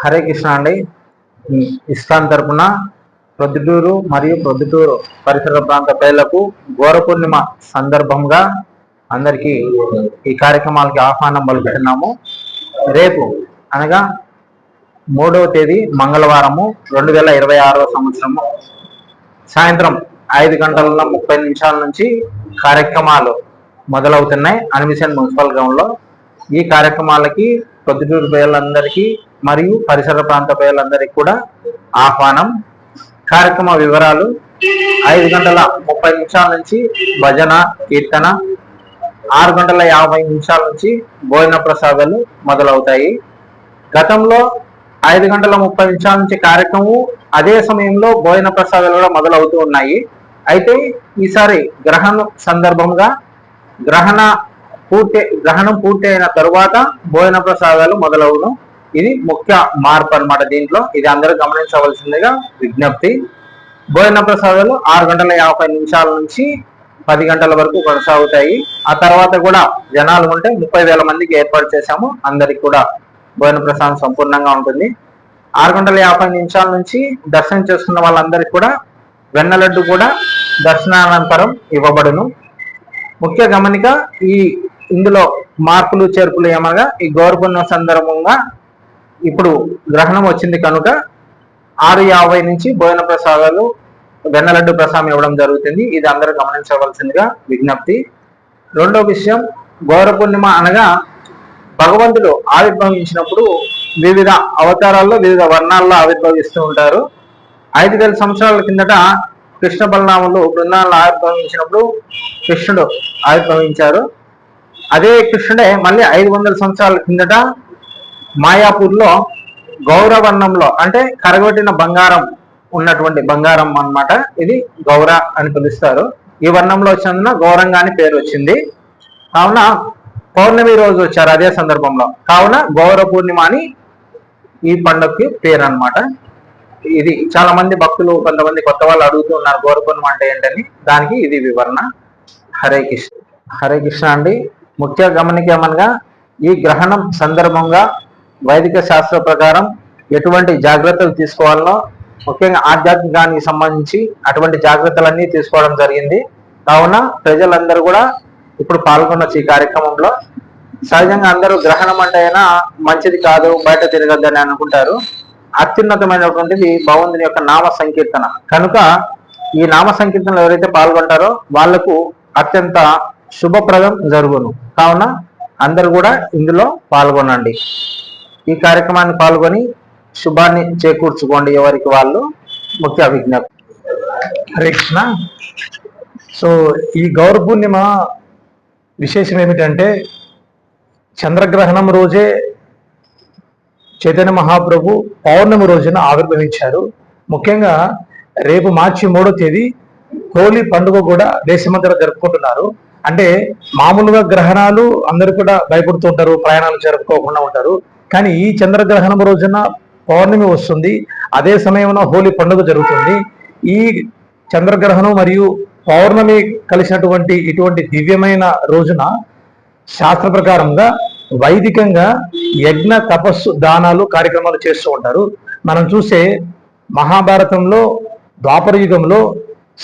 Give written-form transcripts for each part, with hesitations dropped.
హరే కృష్ణ అండి. ఇస్కాన్ తరపున ప్రొద్దుటూరు మరియు ప్రొద్దుటూరు పరిసర ప్రాంత ప్రజలకు ఘోర పూర్ణిమ సందర్భంగా అందరికీ ఈ కార్యక్రమాలకి ఆహ్వానం పలుకుతున్నాము. రేపు అనగా 3వ తేదీ మంగళవారము 2026వ సంవత్సరము సాయంత్రం 5:30 నుంచి కార్యక్రమాలు మొదలవుతున్నాయి అనిమిషన్ మున్సిపల్ గ్రౌండ్ లో. ఈ కార్యక్రమాలకి ప్రొద్దుటూరు ప్రజలందరికీ మరియు పరిసర ప్రాంత ప్రజలందరికీ కూడా ఆహ్వానం. కార్యక్రమ వివరాలు: 5:30 నుంచి భజన కీర్తన, 6:50 నుంచి భోజన ప్రసాదాలు మొదలవుతాయి. గతంలో 5:30 నుంచి కార్యక్రమం, అదే సమయంలో భోజన ప్రసాదాలు కూడా మొదలవుతూ ఉన్నాయి. అయితే ఈసారి గ్రహణం సందర్భంగా గ్రహణం పూర్తి అయిన తరువాత భోజన ప్రసాదాలు మొదలవును. ఇది ముఖ్య మార్పు అన్నమాట. దీంట్లో ఇది అందరూ గమనించవలసిందిగా విజ్ఞప్తి. భోజన ప్రసాదాలు 6:50 నుంచి 10 గంటల వరకు కొనసాగుతాయి. ఆ తర్వాత కూడా జనాలు ఉంటే 30,000 మందికి ఏర్పాటు చేశాము. అందరికి కూడా భోజన ప్రసాదం సంపూర్ణంగా ఉంటుంది. 6:50 నుంచి దర్శనం చేసుకున్న వాళ్ళందరికీ కూడా వెన్న లడ్డు కూడా దర్శనానంతరం ఇవ్వబడును. ముఖ్య గమనిక: ఇందులో మార్పులు చేర్పులు ఏమనగా, ఈ గౌరవ సందర్భంగా ఇప్పుడు గ్రహణం వచ్చింది కనుక 6:50 నుంచి భోజన ప్రసాదాలు, వెన్న లడ్డు ప్రసాదం ఇవ్వడం జరుగుతుంది. ఇది అందరూ గమనించవలసిందిగా విజ్ఞప్తి. రెండో విషయం, గౌర పూర్ణిమ అనగా భగవంతుడు ఆవిర్భవించినప్పుడు వివిధ అవతారాల్లో వివిధ వర్ణాల్లో ఆవిర్భవిస్తూ ఉంటారు. 5,000 సంవత్సరాల కిందట కృష్ణ బలరాములు బృందాలను ఆవిర్భవించినప్పుడు కృష్ణుడు ఆవిర్భవించారు. అదే కృష్ణుడే మళ్ళీ 500 సంవత్సరాల కిందట మాయాపూర్లో గౌరవర్ణంలో, అంటే కరగొట్టిన బంగారం ఉన్నటువంటి బంగారం అన్నమాట. ఇది గౌర అని పిలుస్తారు. ఈ వర్ణంలో వచ్చినందున గౌరంగా అని పేరు వచ్చింది. కావున పౌర్ణమి రోజు వచ్చారు అదే సందర్భంలో, కావున గౌర పూర్ణిమ అని ఈ పండుగకి పేరు అన్నమాట. ఇది చాలా మంది భక్తులు, కొంతమంది కొత్త వాళ్ళు అడుగుతూ ఉన్నారు గౌర పూర్ణిమ అంటే ఏంటని. దానికి ఇది వివరణ. హరే కృష్ణ. హరే కృష్ణ అండి. ముఖ్య గమనిక ఏమనగా, ఈ గ్రహణం సందర్భంగా వైదిక శాస్త్ర ప్రకారం ఎటువంటి జాగ్రత్తలు తీసుకోవాలో, ముఖ్యంగా ఆధ్యాత్మికానికి సంబంధించి అటువంటి జాగ్రత్తలన్నీ తీసుకోవడం జరిగింది. కావున ప్రజలందరూ కూడా ఇప్పుడు పాల్గొనొచ్చు ఈ కార్యక్రమంలో. సహజంగా అందరూ గ్రహణం అంటే అయినా మంచిది కాదు, బయట తిరగద్దని అనుకుంటారు. అత్యున్నతమైనటువంటిది భగవంతుని యొక్క నామ సంకీర్తన కనుక ఈ నామ సంకీర్తనలో ఎవరైతే పాల్గొంటారో వాళ్లకు అత్యంత శుభప్రదం జరుగును. కావున అందరూ కూడా ఇందులో పాల్గొనండి. ఈ కార్యక్రమాన్ని పాల్గొని శుభాన్ని చేకూర్చుకోండి ఎవరికి వాళ్ళు. ముఖ్య విజ్ఞప్తి. హరే కృష్ణ. సో ఈ గౌర పూర్ణిమ విశేషం ఏమిటంటే, చంద్రగ్రహణం రోజే చైతన్య మహాప్రభు పౌర్ణమి రోజున ఆవిర్భవించారు. ముఖ్యంగా రేపు మార్చి 3వ తేదీ హోలీ పండుగ కూడా దేశమంతటా జరుపుకుంటున్నారు. అంటే మామూలుగా గ్రహణాలు అందరూ కూడా భయపడుతూ ఉంటారు, ప్రయాణాలు జరుపుకోకుండా ఉంటారు. కానీ ఈ చంద్రగ్రహణం రోజున పౌర్ణమి వస్తుంది, అదే సమయంలో హోలీ పండుగ జరుగుతుంది. ఈ చంద్రగ్రహణం మరియు పౌర్ణమి కలిసినటువంటి ఇటువంటి దివ్యమైన రోజున శాస్త్ర ప్రకారంగా వైదికంగా యజ్ఞ, తపస్సు, దానాలు కార్యక్రమాలు చేస్తూ ఉంటారు. మనం చూసే మహాభారతంలో ద్వాపర యుగంలో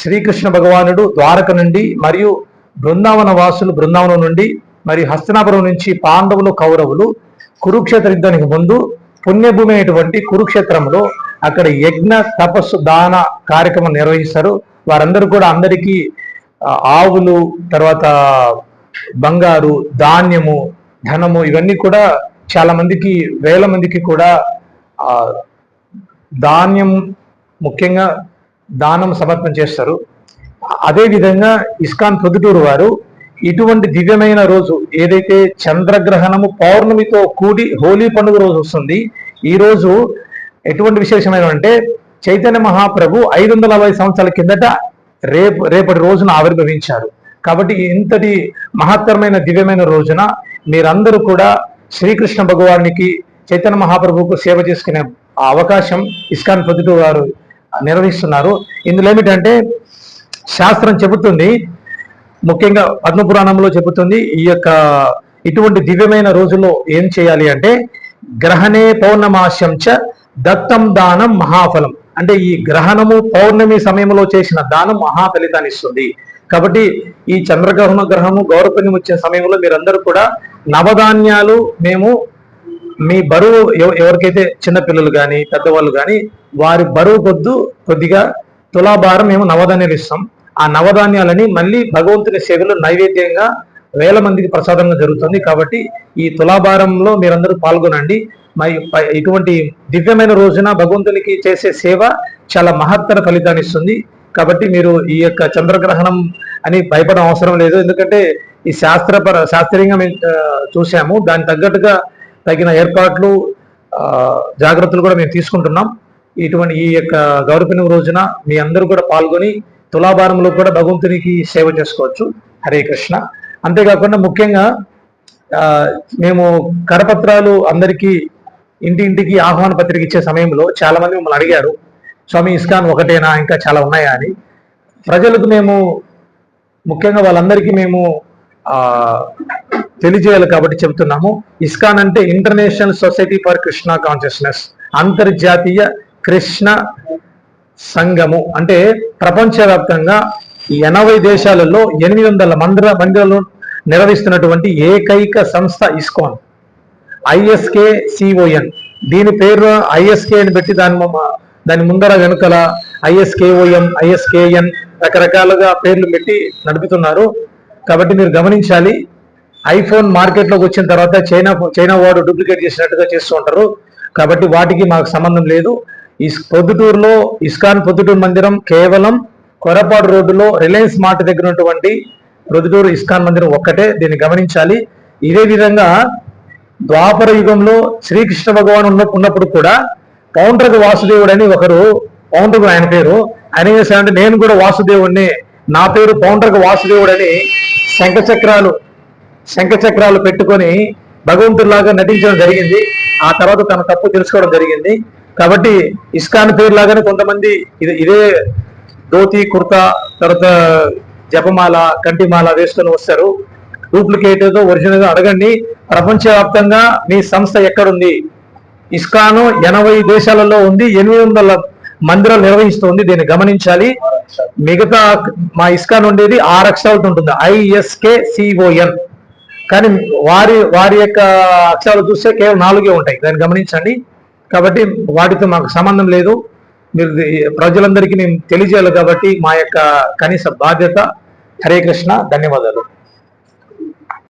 శ్రీకృష్ణ భగవానుడు ద్వారక నుండి మరియు బృందావన వాసులు బృందావనం నుండి మరియు హస్తినాపురం నుంచి పాండవులు, కౌరవులు కురుక్షేత్ర యుద్ధానికి ముందు పుణ్యభూమి అయినటువంటి కురుక్షేత్రంలో అక్కడ యజ్ఞ, తపస్సు, దాన కార్యక్రమం నిర్వహిస్తారు. వారందరూ కూడా అందరికీ ఆవులు, తర్వాత బంగారు, ధాన్యము, ధనము ఇవన్నీ కూడా చాలా మందికి, వేల మందికి కూడా ధాన్యం ముఖ్యంగా దానం సమర్పణ చేస్తారు. అదేవిధంగా ఇస్కాన్ ప్రొద్దుటూరు వారు ఇటువంటి దివ్యమైన రోజు ఏదైతే చంద్రగ్రహణము పౌర్ణమితో కూడి హోలీ పండుగ రోజు వస్తుంది, ఈ రోజు ఎటువంటి విశేషమైన అంటే చైతన్య మహాప్రభు 540 సంవత్సరాల కిందట రేపటి రోజున ఆవిర్భవించారు. కాబట్టి ఇంతటి మహత్తరమైన దివ్యమైన రోజున మీరందరూ కూడా శ్రీకృష్ణ భగవానికి, చైతన్య మహాప్రభువుకు సేవ చేసుకునే అవకాశం ఇస్కాన్ ప్రొద్దుటూరు వారు నిర్వహిస్తున్నారు. ఇందులో ఏమిటంటే శాస్త్రం చెబుతుంది, ముఖ్యంగా పద్మపురాణంలో చెబుతుంది, ఈ యొక్క ఇటువంటి దివ్యమైన రోజుల్లో ఏం చేయాలి అంటే గ్రహణే పౌర్ణమాస్యం చ దత్తం దానం మహాఫలం. అంటే ఈ గ్రహణము పౌర్ణమి సమయంలో చేసిన దానం మహా ఫలితాన్ని ఇస్తుంది. కాబట్టి ఈ గ్రహము గౌరవపణ్యం వచ్చే సమయంలో మీరందరూ కూడా నవధాన్యాలు, మేము మీ బరువు ఎవరికైతే చిన్నపిల్లలు కానీ పెద్దవాళ్ళు కానీ వారి బరువు కొద్దిగా తులాభారం మేము నవధాన్యాలు ఇస్తాం. ఆ నవధాన్యాలని మళ్ళీ భగవంతుని సేవలో నైవేద్యంగా 1000 మందికి ప్రసాదంగా జరుగుతుంది. కాబట్టి ఈ తులాభారంలో మీరందరూ పాల్గొనండి. ఇటువంటి దివ్యమైన రోజున భగవంతునికి చేసే సేవ చాలా మహత్తర ఫలితాన్ని ఇస్తుంది. కాబట్టి మీరు ఈ యొక్క చంద్రగ్రహణం అని భయపడడం అవసరం లేదు. ఎందుకంటే ఈ శాస్త్రీయంగా మేము చూసాము. దానికి తగ్గట్టుగా తగిన ఏర్పాట్లు, జాగ్రత్తలు కూడా మేము తీసుకుంటున్నాం. ఈ యొక్క గౌరవపూర్ణిమ రోజున మీ అందరూ కూడా పాల్గొని తులాభారంలో కూడా భగవంతునికి సేవ చేసుకోవచ్చు. హరే కృష్ణ. అంతేకాకుండా ముఖ్యంగా మేము కరపత్రాలు అందరికీ ఇంటింటికి ఆహ్వాన పత్రిక ఇచ్చే సమయంలో చాలా మంది మమ్మల్ని అడిగారు, స్వామి ఇస్కాన్ ఒకటేనా, ఇంకా చాలా ఉన్నాయా అని. ప్రజలకు మేము ముఖ్యంగా వాళ్ళందరికీ మేము తెలియజేయాలి కాబట్టి చెబుతున్నాము. ఇస్కాన్ అంటే international society for Krishna consciousness, అంతర్జాతీయ కృష్ణ సంఘము. అంటే ప్రపంచవ్యాప్తంగా 80 దేశాలలో 800 మందిరాలు నిర్వహిస్తున్నటువంటి ఏకైక సంస్థ ఇస్కాన్, ISKCON. దీని పేరు ISK అని పెట్టి దాని ముందర వెనుకల ISKOM, ISKN రకరకాలుగా పేర్లు పెట్టి నడుపుతున్నారు. కాబట్టి మీరు గమనించాలి. ఐఫోన్ మార్కెట్లోకి వచ్చిన తర్వాత చైనా వాడు డూప్లికేట్ చేసినట్టుగా చేస్తూ ఉంటారు. కాబట్టి వాటికి మాకు సంబంధం లేదు. పొద్దుటూరులో ఇస్కాన్ పొద్దుటూరు మందిరం కేవలం కొరపాడు రోడ్డులో రిలయన్స్ మార్ట్ దగ్గర ఉన్నటువంటి పొద్దుటూరు ఇస్కాన్ మందిరం ఒక్కటే. దీన్ని గమనించాలి. ఇదే విధంగా ద్వాపర యుగంలో శ్రీకృష్ణ భగవాన్ ఉన్నప్పుడు కూడా పౌండ్రక వాసుదేవుడు అని ఒకరు, పౌండ్రకు ఆయన పేరు, ఆయన ఏం చేశారంటే నేను కూడా వాసుదేవుడిని, నా పేరు పౌండ్రక వాసుదేవుడు అని శంఖచక్రాలు పెట్టుకొని భగవంతుడిలాగా నటించడం జరిగింది. ఆ తర్వాత తన తప్పు తెలుసుకోవడం జరిగింది. కాబట్టి ఇస్కాన్ పేరు లాగానే కొంతమంది ఇదే ధోతి, కుర్తా, తర్వాత జపమాల, కంటిమాల వేసుకొని వస్తారు. డూప్లికేట్ ఒరిజినల్ అడగండి. ప్రపంచవ్యాప్తంగా మీ సంస్థ ఎక్కడుంది? ఇస్కాను 80 దేశాలలో ఉంది, 800 మందిరాలు నిర్వహిస్తుంది. దీన్ని గమనించాలి. మిగతా మా ఇస్కాన్ ఉండేది 6 అక్షరాలతో ఉంటుంది, ISKCON. కానీ వారి యొక్క అక్షరాలు చూస్తే కేవలం 4 ఉంటాయి. దాన్ని గమనించండి. కాబట్టి వాటితో మాకు సంబంధం లేదు. మీరు ప్రజలందరికీ మేము తెలియజేయాలి కాబట్టి మా యొక్క కనీస బాధ్యత. హరే కృష్ణ. ధన్యవాదాలు.